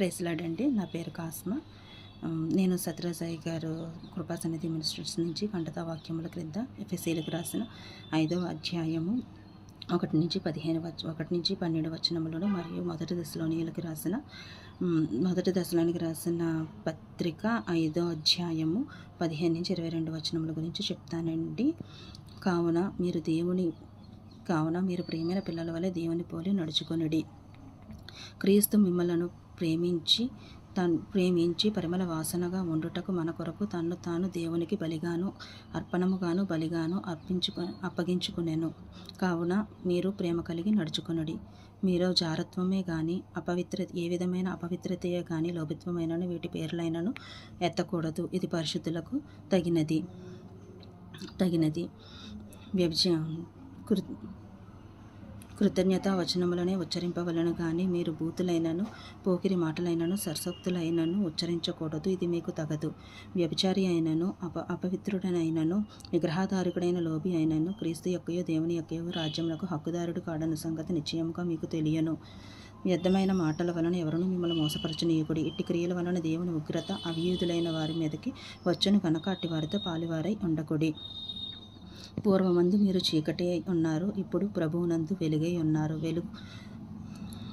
Praise lord అండి. నా పేరు కాస్మ. నేను సత్యసాయి గారు కృపాసన్నిధి మినిస్ట్రీస్ నుంచి కంటత వాక్యముల క్రింద ఎఫెసీలకు రాసిన 5వ అధ్యాయము 1 నుంచి 12 వచనములను మరియు మొదటి దశలోనికి రాసిన పత్రిక 5వ అధ్యాయము 15 నుంచి 22 వచనముల గురించి చెప్తానండి. కావున మీరు ప్రియమైన పిల్లల వలె దేవుని పోలి నడుచుకొనుడి. క్రీస్తు మిమ్మలను ప్రేమించి పరిమళ వాసనగా ఉండుటకు మన కొరకు తన్ను తాను దేవునికి బలిగాను అప్పగించుకునేను. కావున మీరు ప్రేమ కలిగి నడుచుకొనుడి. మీలో జారత్వమే గాని ఏ విధమైన అపవిత్రతయే గాని లోభిత్వమైనను వీటి పేర్లైనను ఎత్తకూడదు. ఇది పరిశుద్ధులకు తగినది. కృతజ్ఞతా వచనములనే ఉచ్చరింపవలను గాని మీరు బూతులైనను పోకిరి మాటలైనను సరసోక్తులైనను ఉచ్చరించకూడదు. ఇది మీకు తగదు. వ్యభిచారి అయినను అపవిత్రుడనైనను విగ్రహాధారకుడైన లోబి అయినను క్రీస్తు యొక్కయో దేవుని యొక్కయో రాజ్యములకు హక్కుదారుడు కాడన్న సంగతి నిశ్చయముగా మీకు తెలియను. వ్యర్థమైన మాటల వలన ఎవరునూ మిమ్మల్ని మోసపరచనీయకుడి. ఇట్టి క్రియల వలన దేవుని ఉగ్రత అవియూదులైన వారి మీదకి వచ్చును కనుక అట్టి వారితో పాలువారై ఉండకుడి. పూర్వమందు మీరు చీకటి అయి ఉన్నారు, ఇప్పుడు ప్రభువునందు వెలుగై ఉన్నారు.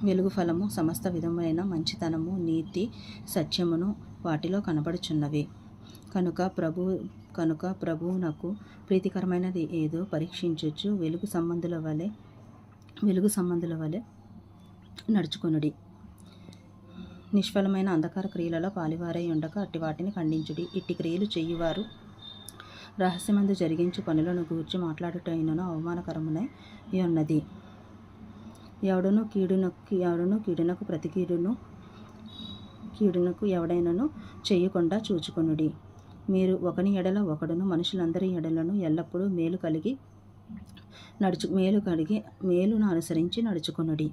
వెలుగు ఫలము సమస్త విధమైన మంచితనము, నీతి, సత్యమును వాటిలో కనబడుచున్నవి. కనుక ప్రభువునకు ప్రీతికరమైనది ఏదో పరీక్షించుచు వెలుగు సంబంధుల వలె నడుచుకొనుడి. నిష్ఫలమైన అంధకార క్రియలలో పాలివారై ఉండక అట్టి వాటిని ఖండించుడి. ఇట్టి క్రియలు చేయువారు రహస్యమందు జరిగించు పనులను గూర్చి మాట్లాడుటైనను అవమానకరమునై ఉన్నది. ఎవడును కీడునకు ప్రతి కీడునకు ఎవడైనను చేయకుండా చూచుకొనుడి. మీరు ఒకని ఎడల ఒకడును మనుషులందరి ఎడలను ఎల్లప్పుడూ మేలును అనుసరించి నడుచుకొనుడి.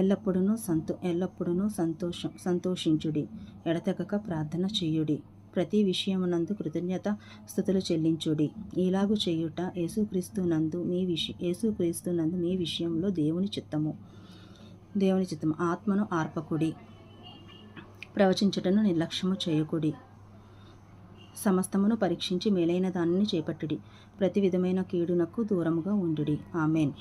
ఎల్లప్పుడూ సంతోషించుడి. ఎడతెగక ప్రార్థన చేయుడి. ప్రతి విషయమునందు కృతజ్ఞత స్తుతులు చెల్లించుడి. ఈలాగు చేయుట యేసుక్రీస్తునందు మీ విషయంలో దేవుని చిత్తము. ఆత్మను ఆర్పకుడి. ప్రవచించుటను నిర్లక్ష్యము చేయకుడి. సమస్తమును పరీక్షించి మేలైన దానిని చేపట్టుడి. ప్రతి విధమైన కీడునకు దూరముగా ఉండుడి. ఆమేన్.